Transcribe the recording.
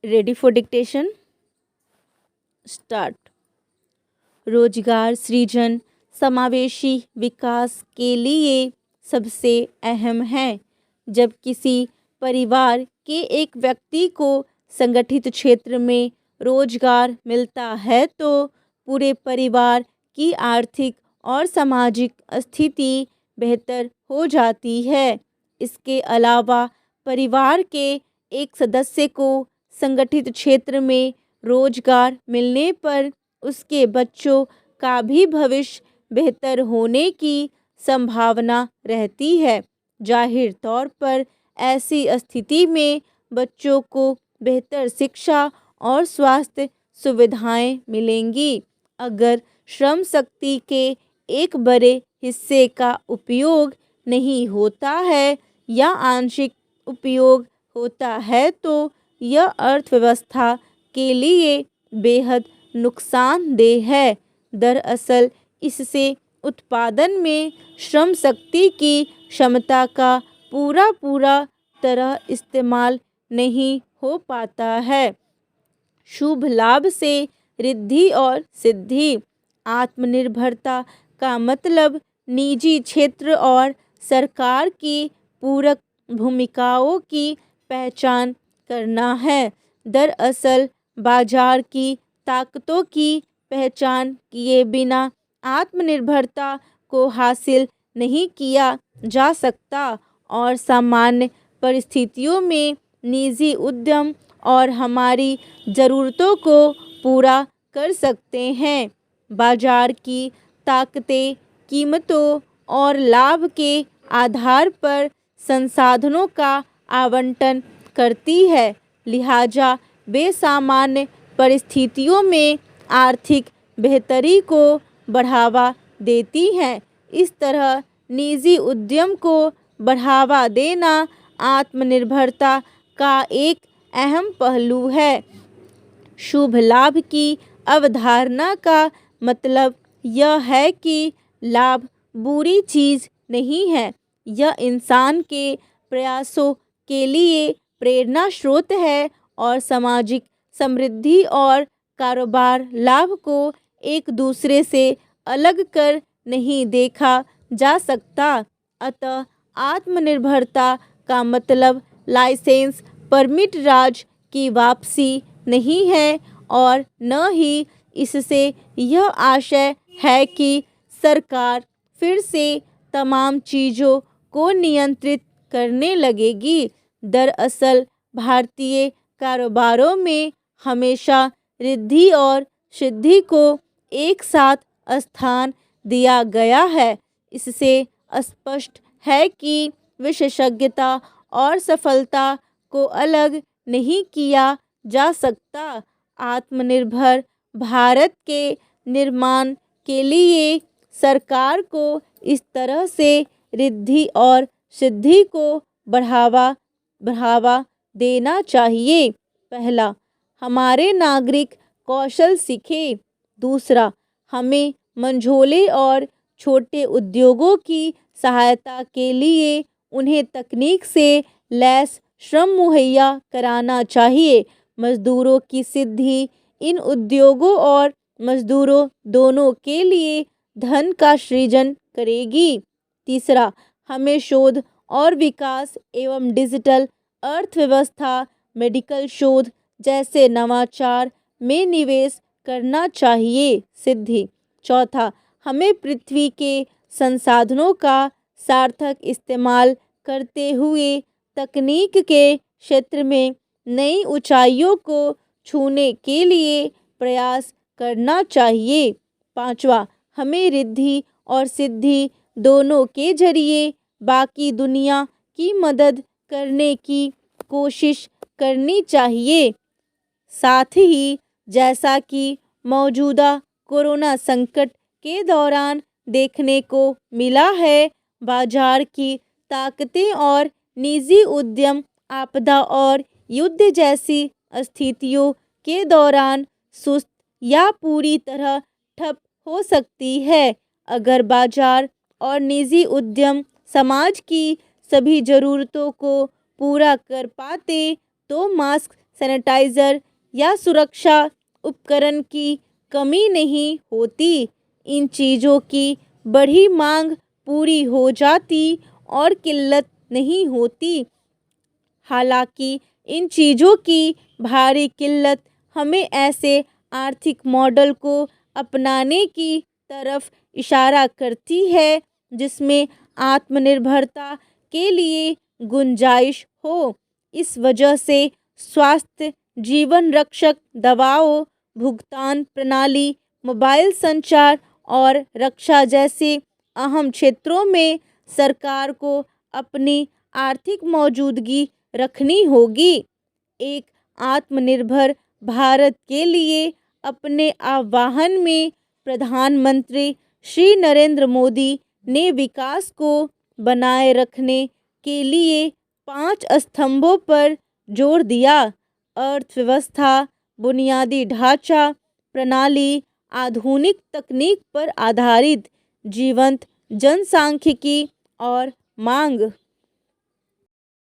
Ready for dictation start. रोजगार सृजन समावेशी विकास के लिए सबसे अहम है। जब किसी परिवार के एक व्यक्ति को संगठित क्षेत्र में रोजगार मिलता है तो पूरे परिवार की आर्थिक और सामाजिक स्थिति बेहतर हो जाती है। इसके अलावा परिवार के एक सदस्य को संगठित क्षेत्र में रोजगार मिलने पर उसके बच्चों का भी भविष्य बेहतर होने की संभावना रहती है। जाहिर तौर पर ऐसी स्थिति में बच्चों को बेहतर शिक्षा और स्वास्थ्य सुविधाएं मिलेंगी। अगर श्रम शक्ति के एक बड़े हिस्से का उपयोग नहीं होता है या आंशिक उपयोग होता है तो यह अर्थव्यवस्था के लिए बेहद नुकसानदेह है। दरअसल इससे उत्पादन में श्रम शक्ति की क्षमता का पूरा तरह इस्तेमाल नहीं हो पाता है। शुभ लाभ से रिद्धि और सिद्धि। आत्मनिर्भरता का मतलब निजी क्षेत्र और सरकार की पूरक भूमिकाओं की पहचान करना है। दरअसल बाजार की ताकतों की पहचान किए बिना आत्मनिर्भरता को हासिल नहीं किया जा सकता और सामान्य परिस्थितियों में निजी उद्यम और हमारी ज़रूरतों को पूरा कर सकते हैं। बाजार की ताकतें कीमतों और लाभ के आधार पर संसाधनों का आवंटन करती है, लिहाजा वे सामान्य परिस्थितियों में आर्थिक बेहतरी को बढ़ावा देती हैं। इस तरह निजी उद्यम को बढ़ावा देना आत्मनिर्भरता का एक अहम पहलू है। शुभ लाभ की अवधारणा का मतलब यह है कि लाभ बुरी चीज़ नहीं है। यह इंसान के प्रयासों के लिए प्रेरणा स्रोत है और सामाजिक समृद्धि और कारोबार लाभ को एक दूसरे से अलग कर नहीं देखा जा सकता। अतः आत्मनिर्भरता का मतलब लाइसेंस परमिट राज की वापसी नहीं है और न ही इससे यह आशय है कि सरकार फिर से तमाम चीज़ों को नियंत्रित करने लगेगी। दरअसल भारतीय कारोबारों में हमेशा रिद्धि और सिद्धि को एक साथ स्थान दिया गया है। इससे स्पष्ट है कि विशेषज्ञता और सफलता को अलग नहीं किया जा सकता। आत्मनिर्भर भारत के निर्माण के लिए सरकार को इस तरह से रिद्धि और सिद्धि को बढ़ावा देना चाहिए। पहला, हमारे नागरिक कौशल सीखें। दूसरा, हमें मंझोले और छोटे उद्योगों की सहायता के लिए उन्हें तकनीक से लैस श्रम मुहैया कराना चाहिए। मजदूरों की सिद्धि इन उद्योगों और मजदूरों दोनों के लिए धन का सृजन करेगी। तीसरा, हमें शोध और विकास एवं डिजिटल अर्थव्यवस्था, मेडिकल शोध जैसे नवाचार में निवेश करना चाहिए। सिद्धि। चौथा, हमें पृथ्वी के संसाधनों का सार्थक इस्तेमाल करते हुए तकनीक के क्षेत्र में नई ऊंचाइयों को छूने के लिए प्रयास करना चाहिए। पांचवा, हमें रिद्धि और सिद्धि दोनों के जरिए बाकी दुनिया की मदद करने की कोशिश करनी चाहिए। साथ ही जैसा कि मौजूदा कोरोना संकट के दौरान देखने को मिला है, बाजार की ताकतें और निजी उद्यम आपदा और युद्ध जैसी स्थितियों के दौरान सुस्त या पूरी तरह ठप हो सकती है। अगर बाजार और निजी उद्यम समाज की सभी ज़रूरतों को पूरा कर पाते तो मास्क सैनिटाइज़र या सुरक्षा उपकरण की कमी नहीं होती। इन चीज़ों की बढ़ी मांग पूरी हो जाती और किल्लत नहीं होती। हालांकि इन चीज़ों की भारी किल्लत हमें ऐसे आर्थिक मॉडल को अपनाने की तरफ इशारा करती है जिसमें आत्मनिर्भरता के लिए गुंजाइश हो। इस वजह से स्वास्थ्य, जीवन रक्षक दवाओं, भुगतान प्रणाली, मोबाइल संचार और रक्षा जैसे अहम क्षेत्रों में सरकार को अपनी आर्थिक मौजूदगी रखनी होगी। एक आत्मनिर्भर भारत के लिए अपने आह्वान में प्रधानमंत्री श्री नरेंद्र मोदी ने विकास को बनाए रखने के लिए 5 स्तंभों पर जोर दिया: अर्थव्यवस्था, बुनियादी ढांचा, प्रणाली, आधुनिक तकनीक पर आधारित, जीवंत जनसांख्यिकी और मांग।